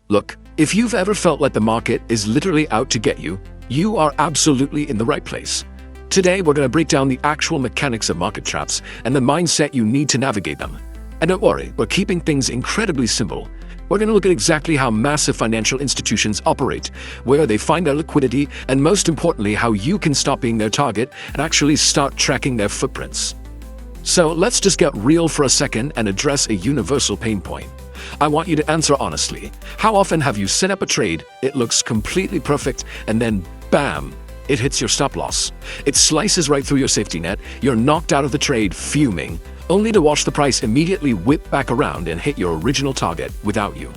Look, if you've ever felt like the market is literally out to get you, you are absolutely in the right place. Today, we're going to break down the actual mechanics of market traps and the mindset you need to navigate them. And don't worry, we're keeping things incredibly simple. We're going to look at exactly how massive financial institutions operate, where they find their liquidity, and most importantly, how you can stop being their target and actually start tracking their footprints. So let's just get real for a second and address a universal pain point. I want you to answer honestly. How often have you set up a trade, it looks completely perfect, and then bam, it hits your stop loss. It slices right through your safety net, you're knocked out of the trade fuming, only to watch the price immediately whip back around and hit your original target without you.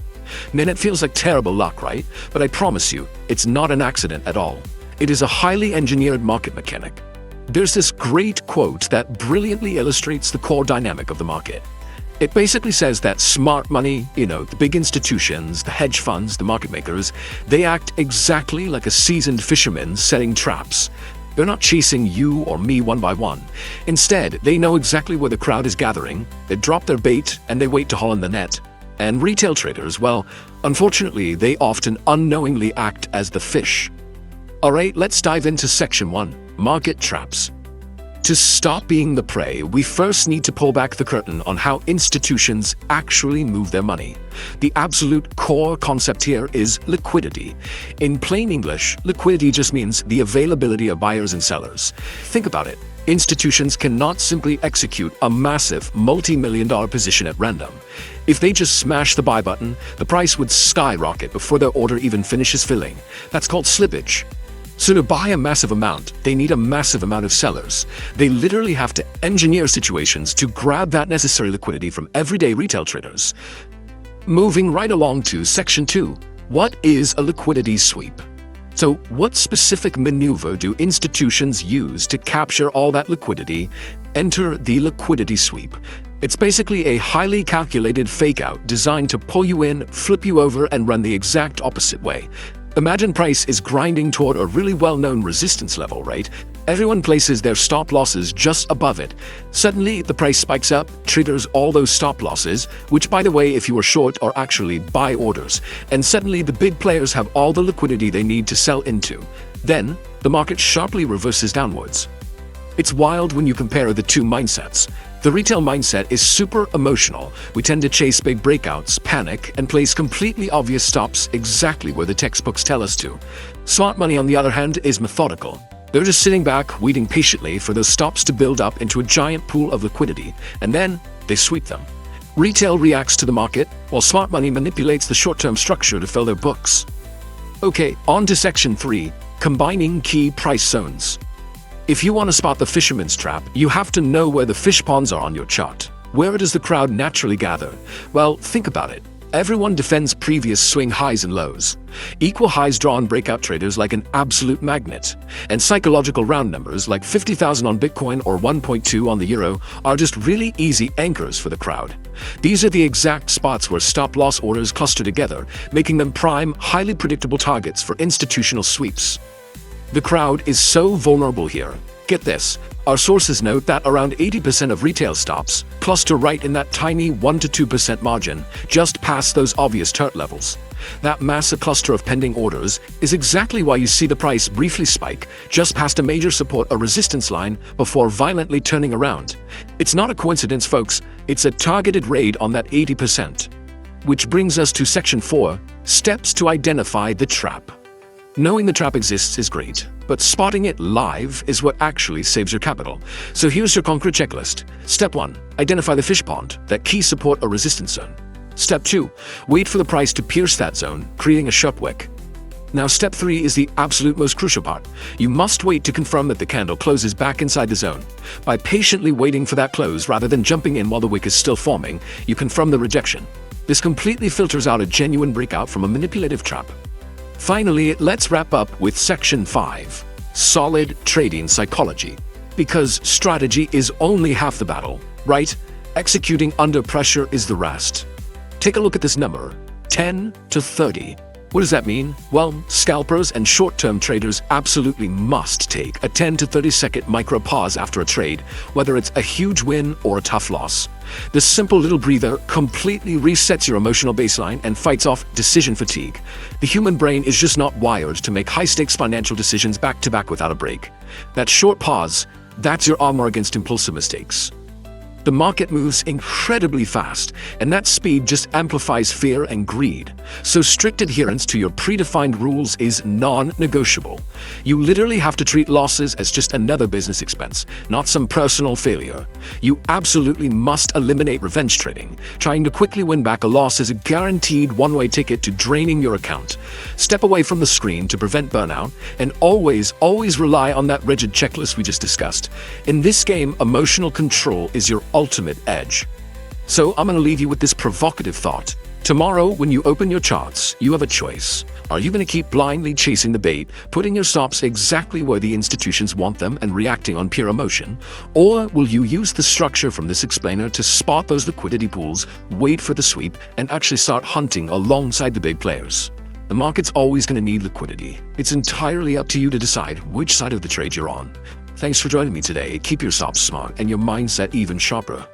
Man, it feels like terrible luck, right? But I promise you, it's not an accident at all. It is a highly engineered market mechanic. There's this great quote that brilliantly illustrates the core dynamic of the market. It basically says that smart money, the big institutions, the hedge funds, the market makers, they act exactly like a seasoned fisherman setting traps. They're not chasing you or me one by one. Instead, they know exactly where the crowd is gathering, they drop their bait, and they wait to haul in the net. And retail traders, well, unfortunately, they often unknowingly act as the fish. Alright, let's dive into section 1, market traps. To stop being the prey, we first need to pull back the curtain on how institutions actually move their money. The absolute core concept here is liquidity. In plain English, liquidity just means the availability of buyers and sellers. Think about it. Institutions cannot simply execute a massive multi-million-dollar position at random. If they just smash the buy button, the price would skyrocket before their order even finishes filling. That's called slippage. So to buy a massive amount, they need a massive amount of sellers. They literally have to engineer situations to grab that necessary liquidity from everyday retail traders. Moving right along to section 2, what is a liquidity sweep? So what specific maneuver do institutions use to capture all that liquidity? Enter the liquidity sweep. It's basically a highly calculated fake out designed to pull you in, flip you over, and run the exact opposite way. Imagine price is grinding toward a really well-known resistance level, right? Everyone places their stop losses just above it. Suddenly, the price spikes up, triggers all those stop losses, which, by the way, if you are short, are actually buy orders. And suddenly, the big players have all the liquidity they need to sell into. Then, the market sharply reverses downwards. It's wild when you compare the two mindsets. The retail mindset is super emotional. We tend to chase big breakouts, panic, and place completely obvious stops exactly where the textbooks tell us to. Smart money, on the other hand, is methodical. They're just sitting back, waiting patiently for those stops to build up into a giant pool of liquidity, and then they sweep them. Retail reacts to the market, while smart money manipulates the short-term structure to fill their books. Okay, on to section 3, combining key price zones. If you want to spot the fisherman's trap, you have to know where the fish ponds are on your chart. Where does the crowd naturally gather? Well, think about it. Everyone defends previous swing highs and lows. Equal highs draw on breakout traders like an absolute magnet. And psychological round numbers like 50,000 on Bitcoin or 1.2 on the euro are just really easy anchors for the crowd. These are the exact spots where stop-loss orders cluster together, making them prime, highly predictable targets for institutional sweeps. The crowd is so vulnerable here. Get this, our sources note that around 80% of retail stops cluster right in that tiny 1 to 2% margin, just past those obvious TERT levels. That massive cluster of pending orders is exactly why you see the price briefly spike just past a major support or resistance line before violently turning around. It's not a coincidence, folks, it's a targeted raid on that 80%. Which brings us to section 4, steps to identify the trap. Knowing the trap exists is great, but spotting it live is what actually saves your capital. So here's your concrete checklist. Step 1, identify the fish pond, that key support or resistance zone. Step 2, wait for the price to pierce that zone, creating a sharp wick. Now step 3 is the absolute most crucial part. You must wait to confirm that the candle closes back inside the zone. By patiently waiting for that close rather than jumping in while the wick is still forming, you confirm the rejection. This completely filters out a genuine breakout from a manipulative trap. Finally, let's wrap up with section 5, solid trading psychology. Because strategy is only half the battle, right? Executing under pressure is the rest. Take a look at this number, 10 to 30. What does that mean? Well, scalpers and short-term traders absolutely must take a 10 to 30-second micro pause after a trade, whether it's a huge win or a tough loss. This simple little breather completely resets your emotional baseline and fights off decision fatigue. The human brain is just not wired to make high-stakes financial decisions back-to-back without a break. That short pause, that's your armor against impulsive mistakes. The market moves incredibly fast, and that speed just amplifies fear and greed. So strict adherence to your predefined rules is non-negotiable. You literally have to treat losses as just another business expense, not some personal failure. You absolutely must eliminate revenge trading. Trying to quickly win back a loss is a guaranteed one-way ticket to draining your account. Step away from the screen to prevent burnout, and always rely on that rigid checklist we just discussed. In this game, emotional control is your ultimate edge. So I'm going to leave you with this provocative thought. Tomorrow, when you open your charts, you have a choice. Are you going to keep blindly chasing the bait, putting your stops exactly where the institutions want them and reacting on pure emotion? Or will you use the structure from this explainer to spot those liquidity pools, wait for the sweep, and actually start hunting alongside the big players? The market's always going to need liquidity. It's entirely up to you to decide which side of the trade you're on. Thanks for joining me today. Keep your stops smart and your mindset even sharper.